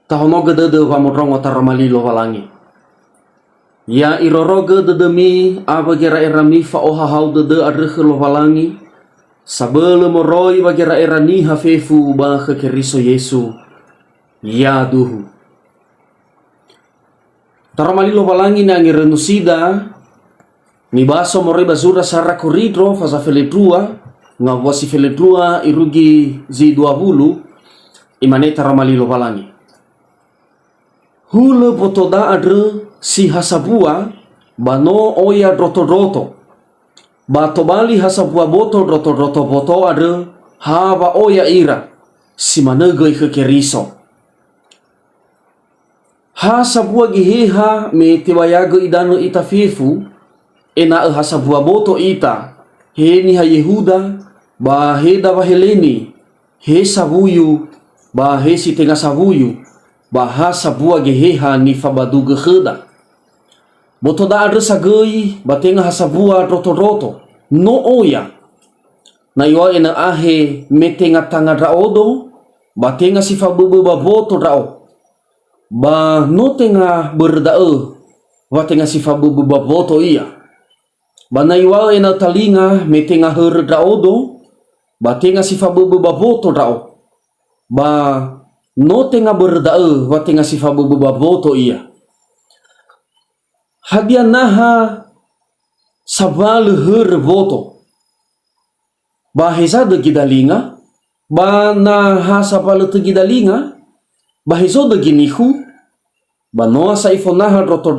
Tahonoga dede vamodrongo taramalilo valangi. Ya iroroga dedemi abagera erami fa ohahau dede adrehelo valangi. Sabele moroi bagera erani hafefu ba keriso Yesu. Ya duhu. Taramalilo valangi na ngirenusida ni baso moroi bazura sara koridro faza feletrua ngawasi feletrua irugi Z20 imane taramalilo valangi. Hule botoda adre si hasabua bano oya droto batobali hasabua boto droto boto adre hava oya ira si manegoi keriso. Hasabua giheha me tewayaga idano ita fefu ena hasabua boto ita heni ha Yehuda ba heda heleni he sabuyu ba he si tenga sabuyu bahasa buah geheha ni fabaduga kheda boto da adre sagoi batenga hasabua roto no oya na iwa ena ahe metenga tanga raodo batenga si fabubu baboto rao ba no tenga berdae batenga si fabubu baboto iya ba na iwa ena talinga metenga her raodo batenga si fabubu baboto rao ba no tenga berdae wa tenga sifa boto iya hadia naha sabal her voto bahisa de gidalinga ba naha sabal te gidalinga bahiso de ginihu ba no sa ifonaha roto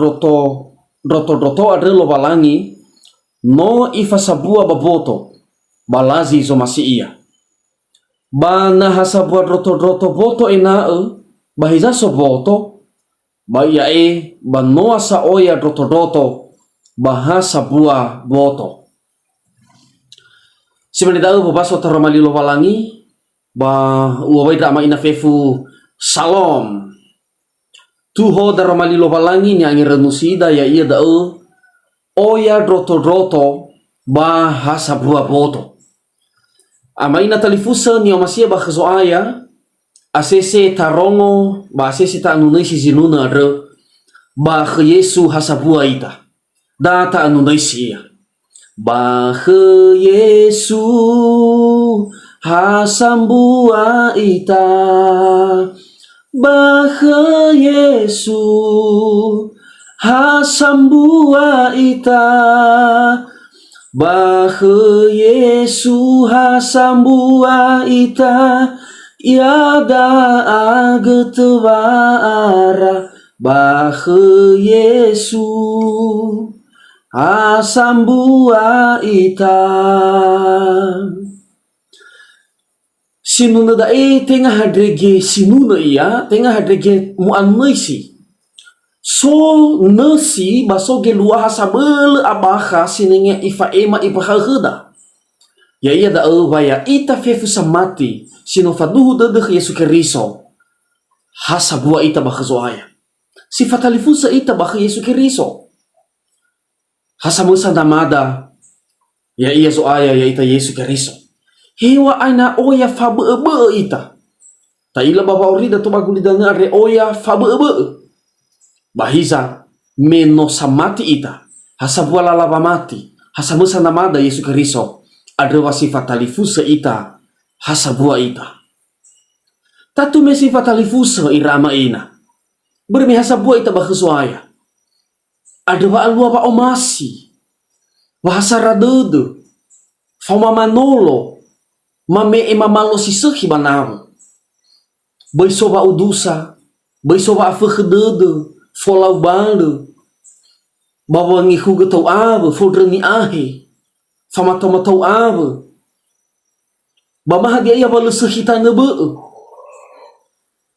adrelo balangi no ifa sabua baboto balazi zo masi iya bana hasabua roto boto enae bahiza so boto ba iae banoa sa oya roto bahasa bua boto simanidau babaso taramalilo walangi ba uawai drama ina fefu salom tuho daramalilo walangi ni angirenusida ya ia dae oya roto bahasa bua boto amaina talifusa ni omasia ba khazoaya asese tarongo ba asese ta anunai si zinuna adre ba Yesu hasabua ita data anunai sia ba Yesu hasambua ita ba Yesu hasambua ita bah Yesu hasambua ita iada agetwara bah Yesu hasambua ita sinuna dae tengah hadrege sinuna iya tengah hadrege muannaisi so nasi basoge luah sabel abaha sinenge ifa ema ipaha heda ya ia da vaya ita fefu samati sino faduhu dede Yesu keriso hasabua ita bakhazoaya sifat alifusa ita bakha Yesu keriso hasamusa namada ya ia zoaya ya ita Yesu keriso hewa aina oya fabe ita ta ila baba orida to bagulidana re oya fabe bahiza meno samati ita hasabua lalaba mati hasamusa namada Yesu keriso adrewa sifat alifusa ita hasabua ita tatu me sifat alifusa irama ina bermi hasabua ita bakhusuaya adrewa alua ba omasi bahasa radede fama manolo mame emamalo sisehi banamu baisoba udusa baisoba afkhedede folau bande bawangi huga tau ave fodreni ahe famatoma tau ave bamaha dia ya balu sehita nebe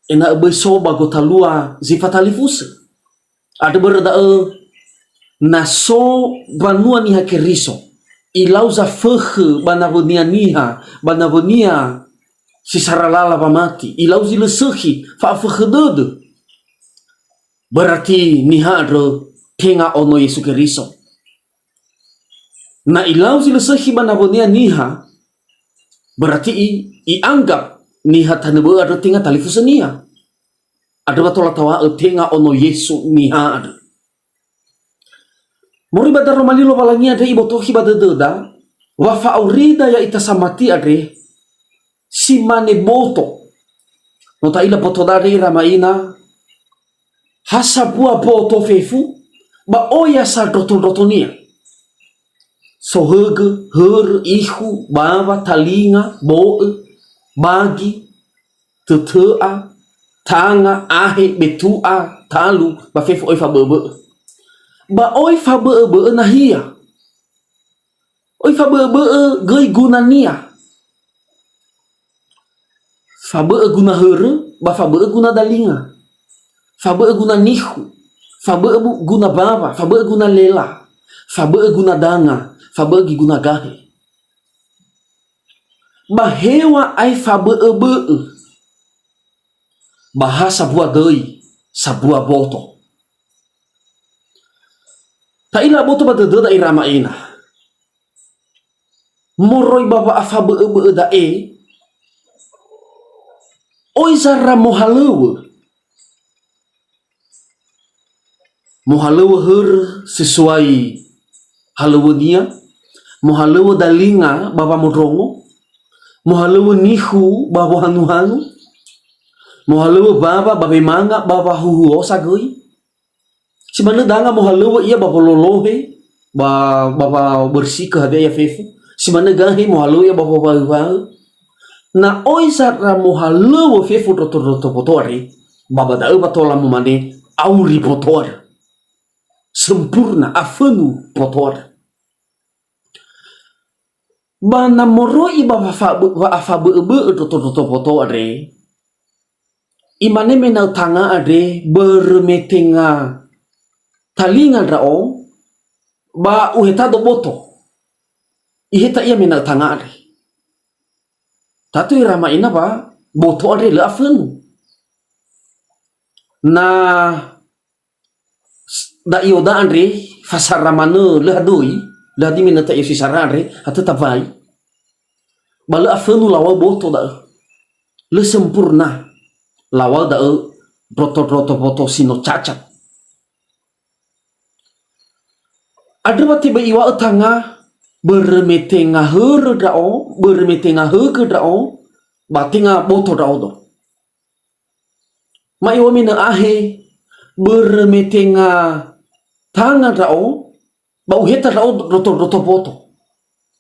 ena ebe soba gotalua zifatalifusa ada berda naso banua niha keriso ilau za fekhe banavonia niha banavonia sisaralala pamati ilau zilesehi fa fekhdede berarti niha adro tenga ono Yesu keriso na ilau zilesehi banavonia niha berarti ianggap niha tanebe adro tenga talifusania ada Ada batola tawa tenga ono Yesu niha ada. Mori badar romali lo balangi ada ibo tohi badadeda. Wa faurida ya ita samati ade. Si mane boto. Nota ila boto dari ramaina. Hasabua boto fefu. Ba oya sa doto-dotonia. So hege, her, ihu, baba, talinga, boe, bagi, tetea, tanga, ahe, betua, talu, ba fefu oi fa bebe. Ba oi fa bebe nahia. Oi fa bebe gei gunania. Fa bebe guna her, ba fa bebe guna dalinga. Fa bebe guna nihu. Fa bebe guna baba, fa bebe guna lela. Fa bebe guna danga. Fabagi guna gahe. Bahewa ai fabe-ebe. Bahasa buah dei, sabuah boto. Ta ila boto badede da irama ina. Moroi baba afabe-ebe da e. Oi zara mohalewe. Mohalewe her sesuai halewe dia. Mohalewe dalinga baba modrongo. Mohalewe nihu baba hanu-hanu. Mohalewe baba babe manga baba huhuo sagoi. Si mana danga mohalewe ia baba lolohe. Baba bersih ke hadiah fefu. Si mana gahe mohalewe ia baba bahu. Na oi sara mohalewe fefu roto-roto potore. Baba dao batola mumane auri potore. Sempurna afenu potore. Bana moroi baba afabe roto-roto potore. Imane menau tanga ade bermetenga talinga rao ba uheta do boto. Iheta ia menau tanga ade. Tatu irama ina ba boto ade le afenu. Na da ioda ade fasaramane le hadoi la di minata isi sarare hatu tabai. Bala afenu lawa boto da. Le sempurna. Lawa da broto-broto boto sino cacat. Ada bati ba iwa tanga bermetenga her dao, bermetenga hege dao, batinga boto dao do. Ma iwa mina ahe bermetenga tanga dao, ba uheta dao roto-roto boto.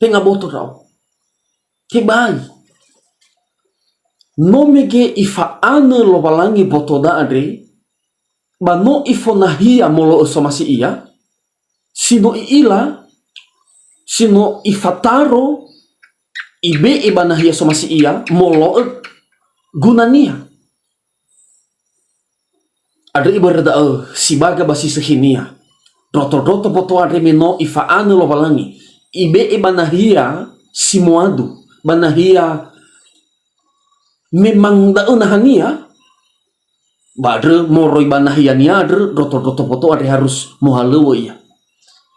Tenga boto dao. Kebai. No mege ifa ane lo balangi boto da ade. Ba no ifo nahia molo somasi iya. Sino iila. Sino ifataro. Ibe iba nahia somasi iya. Molo gunania. Ada ibarada sibaga basi sehinia. Roto-roto boto ade meno ifa ane lo balangi. Ibe iba nahia simoadu. Banahia memang da unahania badre moroi banahiania adre roto-roto boto ade harus mohalewe ya.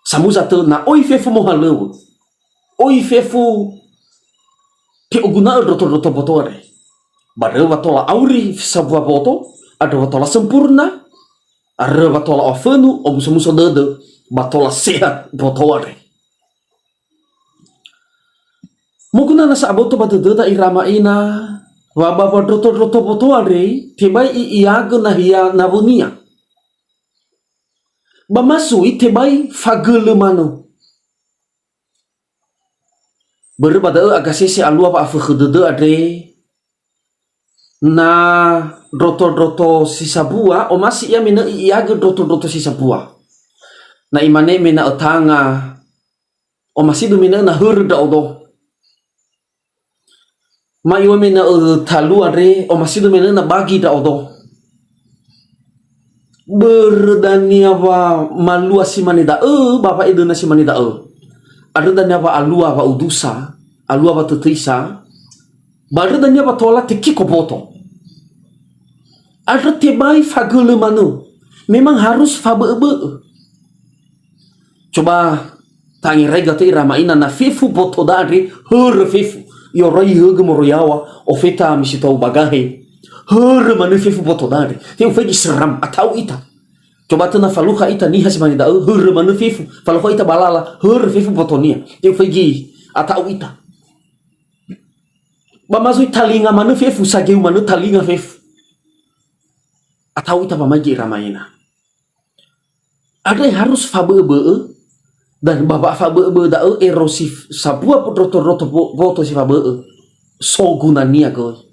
Samu zate na oi fefu mohalewe. Oi fefu ke oguna roto-roto boto ade. Badre watola auri sabuah boto, ada watola sempurna, ada watola ofenu, musuh-musuh dede, batola sehat boto ade. Muguna nasa aboto badede da irama ina. Waba roto-roto boto ade tebai iaga nahia nabunia. Bamasui tebai fagele mano. Berbada agasese alua pa afkhedede ade. Na roto-roto sisabua o masih ia mena iaga roto-roto sisabua. Na imane mena otanga o masih do mena na hurda odo. Ma iwa mena talu ade o masih do mena na bagi da odo. Berdania wa malua si manida bapa iduna si manida ada dania wa alua wa udusa alua wa tutrisa baru dania wa tola teki kopoto ada tebai fagele manu memang harus fabe-ebe. Coba tangi rega te ramaina na fifu boto da ade hur fifu yorai hege moroyawa ofeta misitau bagahe Hore manu fefu boto dari. Teu fegi seram atau ita. Coba tena faluha ita niha semani da hore manu fefu. Faluha ita balala hore fefu boto nia. Teu fegi atau ita. Bamazui talinga manu fefu sageu manu talinga fefu. Atau ita pamagi ramaina. Ada yang harus fabe-be dan babak fabe-be da erosif sabua roto boto si fabe. So gunania ko.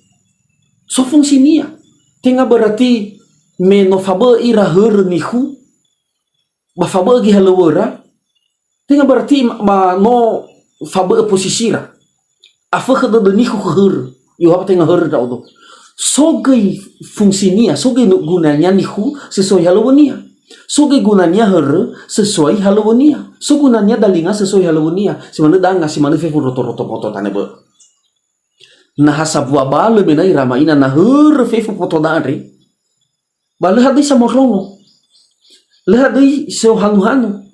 So fungsinya. Tenga berarti meno fabe ira heur nihu. Ba fabe gi halawara. Tenga berarti ma no fabe posisira. Afa kada de nihu heur. Yo apa tenga heur da odo. So gay fungsinya, so gay gunanya nihu sesuai halawania. So gay gunanya heur sesuai halawania. So gunanya dalinga sesuai halawania. Simana danga simana fe roto boto tanebe. Nah sabua bale menai ramaina na heur fefu poto dari bale hadai samorlongo le hadai so hanu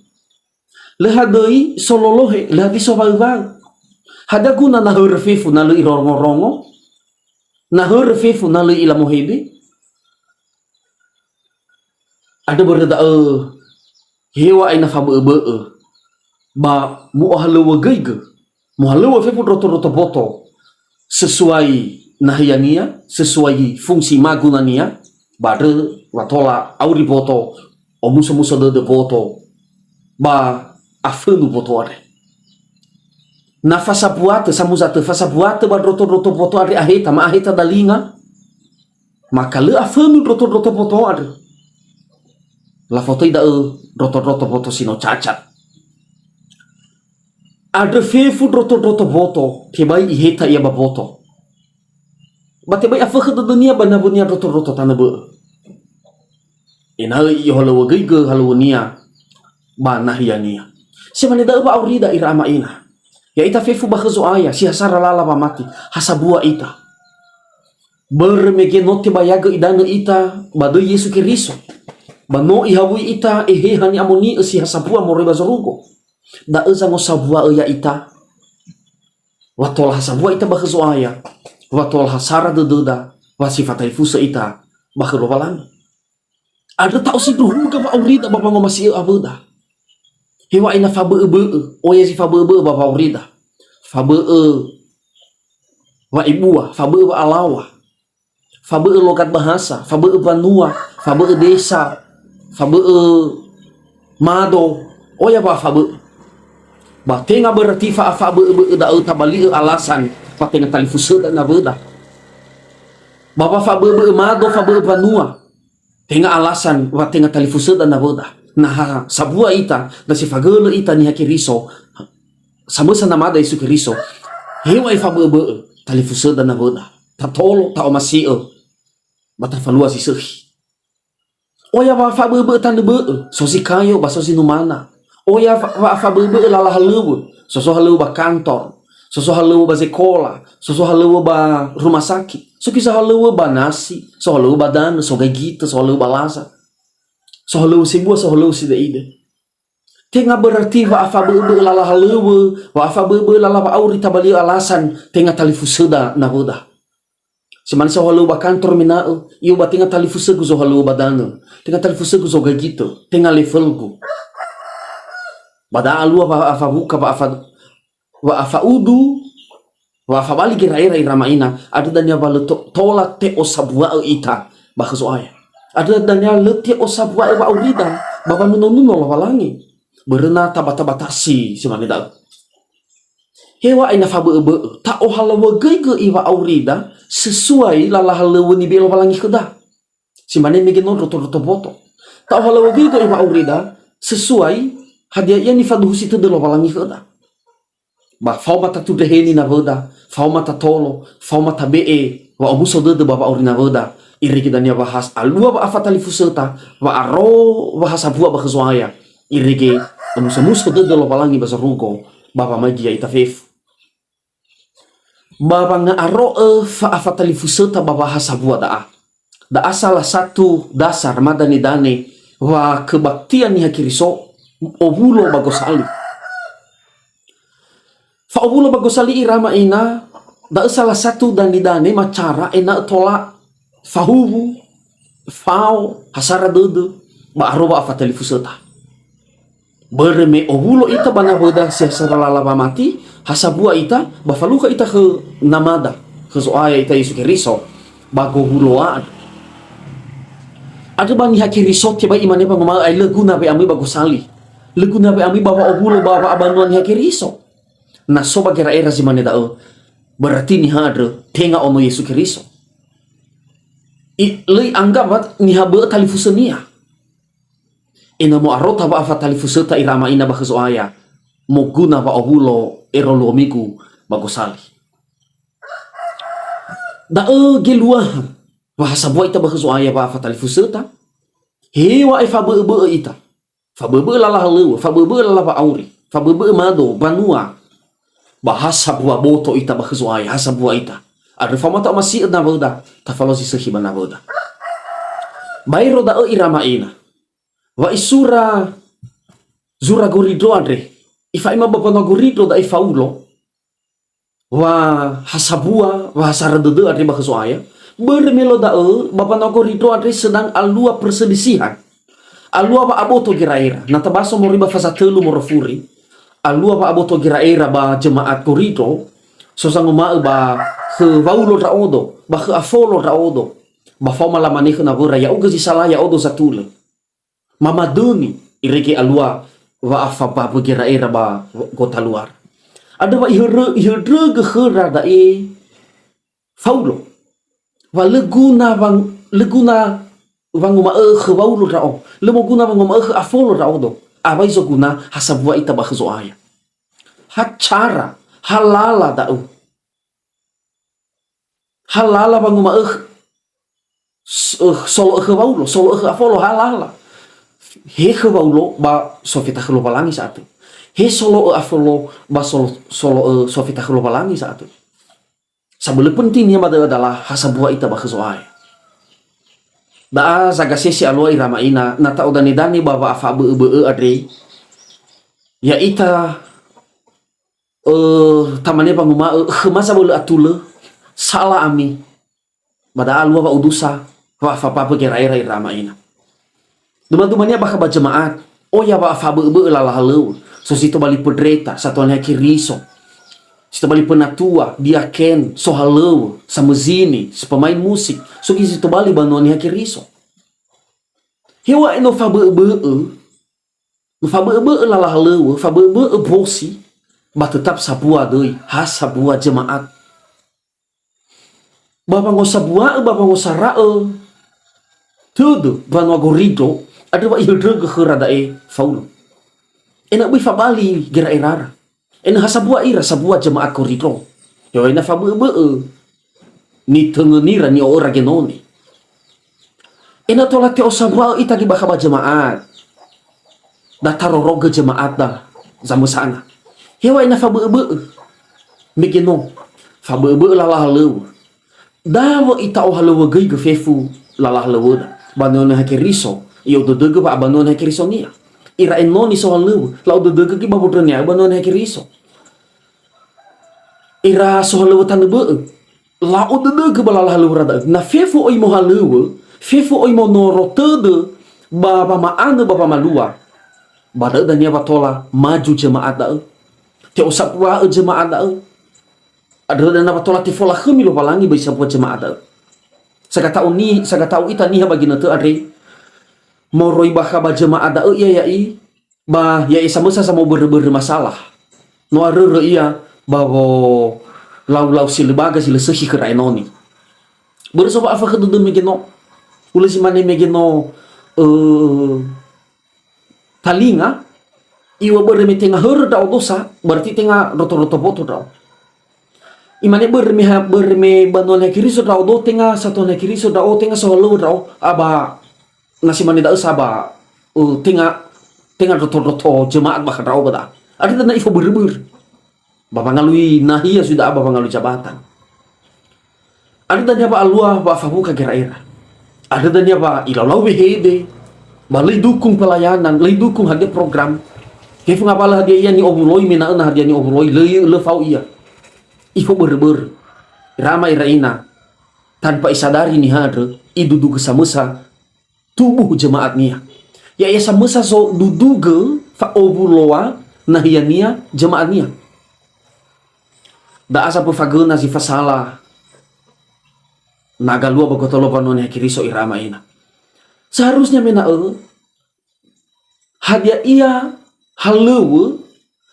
le hadai so lolohe le hadai so bau hada guna na heur fefu na le irongo na heur fefu na le ilamohede ada berda hewa aina fabe ba mu halawa geiga mu halawa fefu roto boto sesuai nahiania, sesuai fungsi magunania, bade watola auri boto, o muso de boto, ba afenu boto are. Na fasa buata samuzate fasa buata ba roto boto are aheta ma aheta dalinga, maka le afenu roto boto are. La foto ida roto boto sino cacat. Ada fefu roto boto, kebai iheta ia baboto. Bate bai afa khada dunia bana bunia roto tanabe. Ina i halawa geiga halawnia bana hiania. Semane da ba aurida irama ina. Ya ita fefu bakhazo aya si hasara lala ba mati hasabua ita. Bermege note bayaga idana ita bado Yesu Kristo. Bano ihabui ita hani amoni si hasabua moreba zorugo. Da ezango sabua ya ita watol hasabua ita bakhazo aya watol hasara dededa wasifatai fusa ita bakhro balan ada tau si duhu ka ba aurida bapa ngomasi abuda hewa ina fabe o ya si fabe bapa aurida fabe wa ibua fabe alawa fabe lokat bahasa fabe banua fabe desa fabe mado o ya ba fabe Batenga berarti fa da tabali alasan patenga talifusa na beda. Bapa fa mado fa banua. Tenga alasan patenga talifusa na beda. Nah sabua ita da si fagele ita ni hakiriso. Sama sana mada Yesu Kristo. Hewa fa talifusa na beda. Tatolo ta masio. Bata falua si sehi. Oya ba fa tan be so si kayo ba so si numana. Oya fa lala halubu, soso halubu ba kantor, soso halubu ba sekolah, soso halubu ba rumah sakit, so kisah halubu ba nasi, so halubu ba dan, so gagita, so halubu ba lasa, so halubu si buah, so halubu si daide. Tenga berarti wa afa lala halubu, wa afa lala ba auri tabali alasan, tenga talifusuda na buda. Seman so halubu ba kantor minao, iyo ba tenga talifusugu so halubu ba dan, tenga talifusugu so gagito, tenga levelgu. Bada alua wa afa buka wa afa udu wa afa bali gira iramaina ada dania balo tola te osabua ita bakso aya ada dania lete osabua wa aurida baba nuno walangi berena tabata-batasi simane da hewa ina fa be ta o halawa gege iwa aurida sesuai lala halawa ni belo walangi keda simane megen roto boto ta o halawa gege iwa aurida sesuai hadia ia ni fadu situ de lobalangi keda ba fau mata tu de heni na voda fau mata tolo fau mata be wa omuso de baba orina voda iri kidania bahas alua ba afatali fuseta wa aro bahasa bua ba khzoaya iri ge omuso de lobalangi ba zarugo baba magia itafef baba nga aro fa afatali fuseta baba bahasa bua da salah satu dasar madani dane wa kebaktian ni hakiriso obulo bagosali fa obulo bagosali irama ina da salah satu dan didane macara ena tolak fahuhu fao hasara dede ba aroba afatali fuseta berme obulo ita bana boda sia sarala mati hasabua ita bafaluka ita ke namada ke soaya ita Yesus Kristo bago huloan ada bang haki risot ya ba imane ba ngoma ay leguna be ami bago sali leguna be ami bawa obulo bawa abanuan haki risot na soba kira era si mane dao berarti ni hadre tenga ono Yesus Kristo lei anggap bat ni habe talifusenia ina mo arota ba afa talifuseta irama ina ba kesoaya mo guna ba obulo erolo miku bago sali dao geluahan bahasa buat ita bahasa ayah ba fatali fuseta hewa e fabe ita fabe lala lewa fabe lala ba auri fabe mado banua bahasa buat boto ita bahasa ayah hasa buat ita ada fama tak masih na boda tafalo si sehi bana boda bayro da irama ina wa isura zura gorido andre ifa ima bapa na gorido da ifaulo wa hasabua wa hasaradede andre bahasa ayah bermelo dae bapa noko rito adre sedang alua perselisihan alua ba aboto giraira natabaso mo riba fasa telu mo refuri alua ba aboto giraira ba jemaat korito sosang ma ba ke waulo raodo ba ke afolo raodo ba fama la maneho na bora ya uga si salah ya odo satule mama duni ireke alua wa afa ba giraira ba kota luar ada ba ihre gehera dae faulo wa leguna bang uma khawulu rao lemo guna bang uma afolo rao do abai zo guna hasabua ita ba khazo aya hacara halala dau halala bang uma solo khawulu afolo halala he khawulu ba sofita khalo balangi satu he solo afolo ba solo sofita khalo balangi satu sabele pentingnya adalah hasabua ita bakhazoai da zaga sesi alua irama ina nata udani dani baba afa be adre ya ita tamane panguma khemasa bole atule sala ami bada alua ba udusa wa afa papa kira irama ina teman-temannya bakha ba jemaat oh ya ba afa be lala halu so situ bali pedreta satuannya kiriso situ bali penatua dia ken sohalew sama zini pemain musik so situ bali banuan haki riso hewa eno fa be lala halew fa be bosi ba tetap sabua deui has sabua jemaat bapa ngosabua bapa ngosarae tudo banua gorido ada ba ilde gekhera dae faul enak bi fa bali gira erara ena hasabua ira sabua jemaat korito yo ena fabe ni tengenira ni ora genoni ena tola te osabua ita gi bakaba jemaat dataroroga jemaat da zamu sana hewa ena fabe megeno fabe lala halu dawo ita o halu gei gefefu lala halu banon hakiriso yo dodege ba banon hakiriso nia ira enoni so halu lau dodege ki babodrenya banon hakiriso ira sohalew tanebe la odede ke balala halu rada na fefu oi mo halu fefu oi mo norotede baba maane baba malua bada dania batola maju jemaat da te osapua jemaat da ada dana batola te fola khemi lo balangi bai sapua jemaat da sagata ita ni bagina te adre moroi bakha ba jemaat da iya ya i ba ya sama masalah no arere iya bago lau si lebaga si lesehi ke rainoni bersoba afa ke dudu megeno ule si mane megeno talinga iwa berme tenga heur da dosa berarti tenga roto boto da imane berme banon kiriso da do tenga satu na kiriso da o tenga solo da aba nasi mane da saba tenga roto jemaat bakal da bada ada tanda ifo berbur Bapak ngalui nahia sudah bapak ngalui jabatan. Ada tanya pak alua pak fabu kageraira. Ada tanya pak ilalau behede. Balai dukung pelayanan, lay dukung hadiah program. Kefu ngapalah hadiah ni obuloi mina na hadiah ni obuloi le fau iya. Ifo berber. Ramai raina tanpa isadari ni hadre. iduduga samesa tubuh jemaatnya. Ya samesa so duduga fa obuloa nahiania jemaatnya. Da asa pefagena si fasala nagalua bagotolo panone kiriso irama ina. Seharusnya mena hadiah ia halewe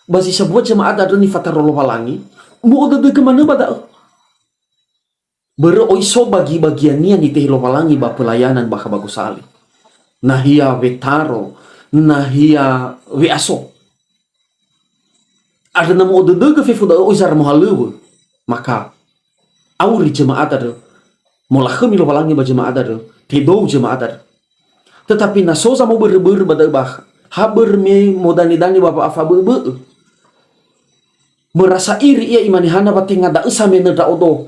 basi sebuah jemaat ada ni fatarolo palangi mau ada kemana pada beroiso bagi bagiannya ni teh lopalangi ba pelayanan baka bagus sali nahia vetaro nahia weaso ada namo ada ke fefuda oisar mohalewe maka auri jemaat ada molah kami lopalangi ba jemaat ada tedo jemaat ada tetapi nasosa mau berber pada bah haber me modani-dani bapak afa bebe merasa iri ia imanihana batinga da usame na da odo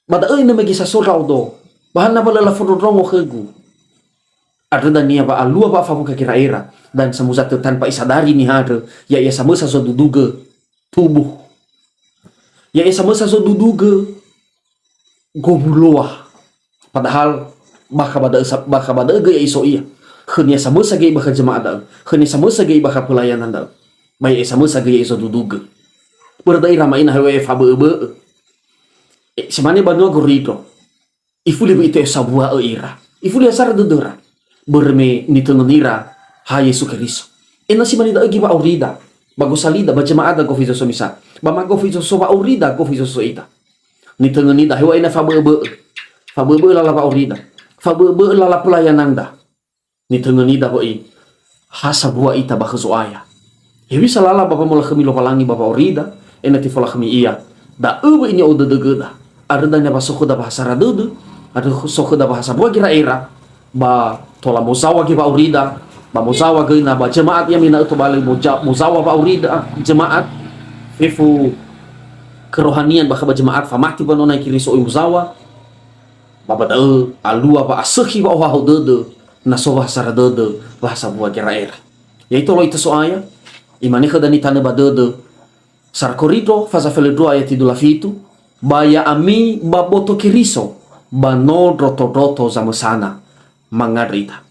bada ina magi sasura odo bahana bala la fodrongo khegu ada dania ba alua ba afa buka kira-ira dan semusa tanpa isadari ni hade ya samusa so duduga tubuh ya samusa so duduga gobuloa padahal baka bada ga iso iya khnya samusa ge baka jemaat da khnya samusa ge baka pelayanan da bai samusa ge iso duduga berdai ramain hawe fabe semane banu gorito ifuli itu sabua ira ifuli asar dudura berme ni tengenira ha Yesu Kristo ena si manida agi ba aurida bago salida ba jemaat ko fiso somisa ba mago fiso so ba aurida ko fiso so ita ni tengenida hawe ena fabe lala ba aurida fabe lala pelayanan da ni tengenida hoi ha sabua ita ba kesoaya hewi salala bapa mola kemilo palangi bapa aurida ena ti fola kami iya da ini oda degeda ada danya pasoko da bahasa radudu ada soko da bahasa buah kira era ba tola musawa ki ba urida ba musawa ge na ba jemaat yang mina itu balik musawa ba urida jemaat fifu kerohanian ba jemaat famati ba nona kiri so musawa ba da alua ba asehi ba wa dede na so bahasa radudu bahasa buah kira era yaitu lo itu soaya imani khadani tane ba dede sarkorito faza feledro ayat idula fitu baya ami baboto kiriso bano roto zamesana mangarita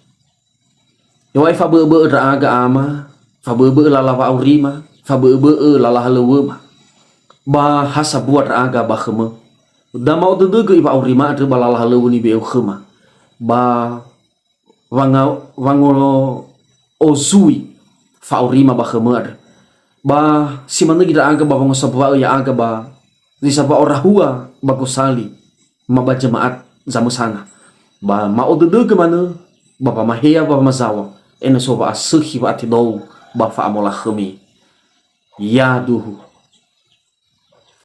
yawai fabebe raaga ama fabebe lala wa aurima fabebe lala halewema ba hasa buat raaga ba khema da mau dedege iba aurima ade balala halewuni be khema ba wangolo ozui fa aurima ba khema ade ba si mana gida aga ba ngosabwa ya aga ba di sabwa orahua bagusali maba jemaat zamusana ba mau dede ke mana ba mahia ba mazawa ena so ba asehi ba tidou ba fa amola khemi ya duhu